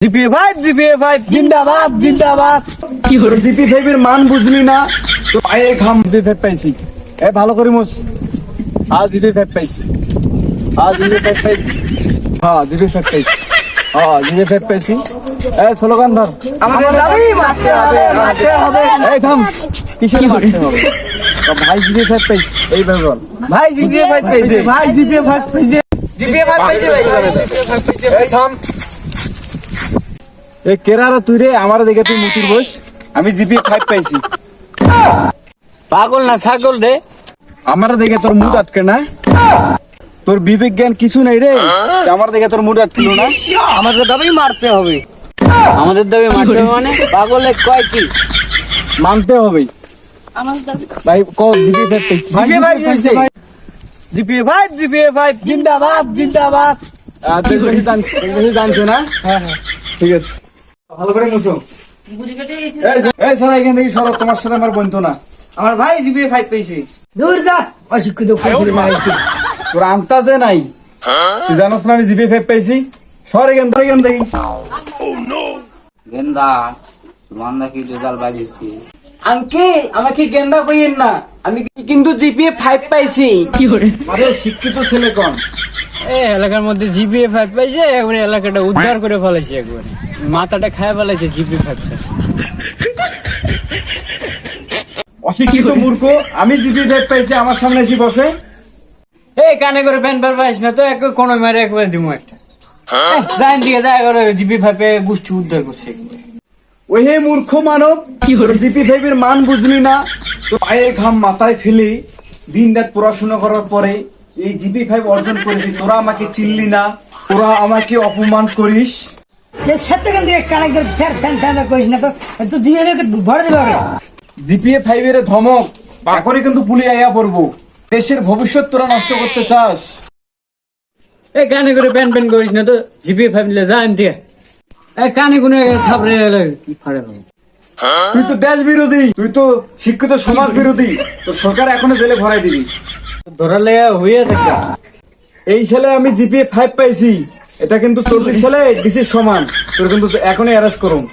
GPA 5 জিন্দাবাদ জিন্দাবাদ। কি হলো জিপি 5 এর মান বুঝলি না তো পায়ে খাম। জিপি 5 পাইছি, এ ভালো করে মুস। জিপি 5 পাইছি, জিপি 5 পাইছি, জিপি 5 পাইছি, জিপি 5 পাইছি। স্লোগান ধর, আমাদের দাবি মারতে হবে, মারতে হবে। এই থাম, কিসের মারতে হবে? তো ভাই জিপি 5 পাইছি, এইভাবে বল। ভাই জিপিএ 5 পাইছে, ভাই জিপিএ 5 পাইছে, জিপিএ 5 পাইছে ভাই, জিপিএ 5 পাইছে। এই থাম, এ কেরারা তুই রে, আমার দেখে তুই মুতির বস। আমি জিপি 5 পাইছি। পাগল না ছাগল রে? আমার দেখে তোর মুড আটকে না? তোর বিবেক জ্ঞান কিছু নেই রে, আমার দেখে তোর মুড আটকিল না? আমাদের দাবি মারতে হবে। আমাদের দাবি মারতে হবে মানে? পাগলে কয় কি? মানতে হবে ভাই। কও জিপি 5 পাইছি। জিপিএ 5 পাইছে, জিপিএ 5 জিন্দাবাদ জিন্দাবাদ। দেশ বেশি জানছে না? হ্যাঁ ঠিক আছে, ভালো করে মুছো। এই সারা এখান থেকে সরো, তোমার সাথে আমার বন্ধু না। আমার ভাই জিপিএ 5 পাইছে। দূর যা, অশিক্ষিত কুকুর মারাইছি। তোর আন্তাজে নাই, তুই জানোস না আমি জিপি 5 পাইছি? সর এখান থেকে। গেন্দা তোমার কি রেজাল্ট বাড়িয়েছি? আঙ্কেল আমাকে গেন্দা কইেন না, আমি কিন্তু জিপিএ 5 পাইছি। কি হলো? আরে শিক্ষিত ছেলে কোন? এই এলাকার মধ্যে জিপিএ 5 পাইছে, একবারে এলাকাটা উদ্ধার করে ফেলেছে, একবারে মাথাটা খায় ফেলেছে জিপিএ 5 টা। অশিক্ষিত মূর্খ, আমি জিপি 5 পাইছি, আমার সামনে এসে বসে। এই কানে করে প্যান বার পাইস না তো, এক কোনো মেরে একবার দিমু একটা। লাইন দিকে যায় করে জিপি 5 এ গোষ্ঠী উদ্ধার করছে। ওই হে মূর্খ মানব, তোর জিপি 5 এর মান বুঝলি না তো পায়ের ঘাম মাথায় ফেলে দিন রাত পড়াশোনা করার পরে এই জিপি 5 অর্জন করেছি। তোরা আমাকে চিনলি না, তোরা আমাকে অপমান করিস। জিপিএ 5 এর ধমক, এখনই কিন্তু পুলিশ আইয়া পড়বো। দেশের ভবিষ্যৎ তোরা নষ্ট করতে চাস? এই কানে করে প্যান প্যান করিস না তো, জিপিএ 5 লে যান দিয়ে। এই কানে গুনে থাপড়ে কি ফাড়ে ভাই। তুই তো দেশ বিরোধী, তুই তো শিক্ষিত সমাজ বিরোধী, তোর সরকার এখনো জেলে ভরাই দিবি। ধরালে হইয়া থাকে। এই সালে আমি জিপিএ 5 পাইছি, এটা কিন্তু 40 সালে ডিসির সমান। তোর কিন্তু এখনই অ্যারেস্ট করুন।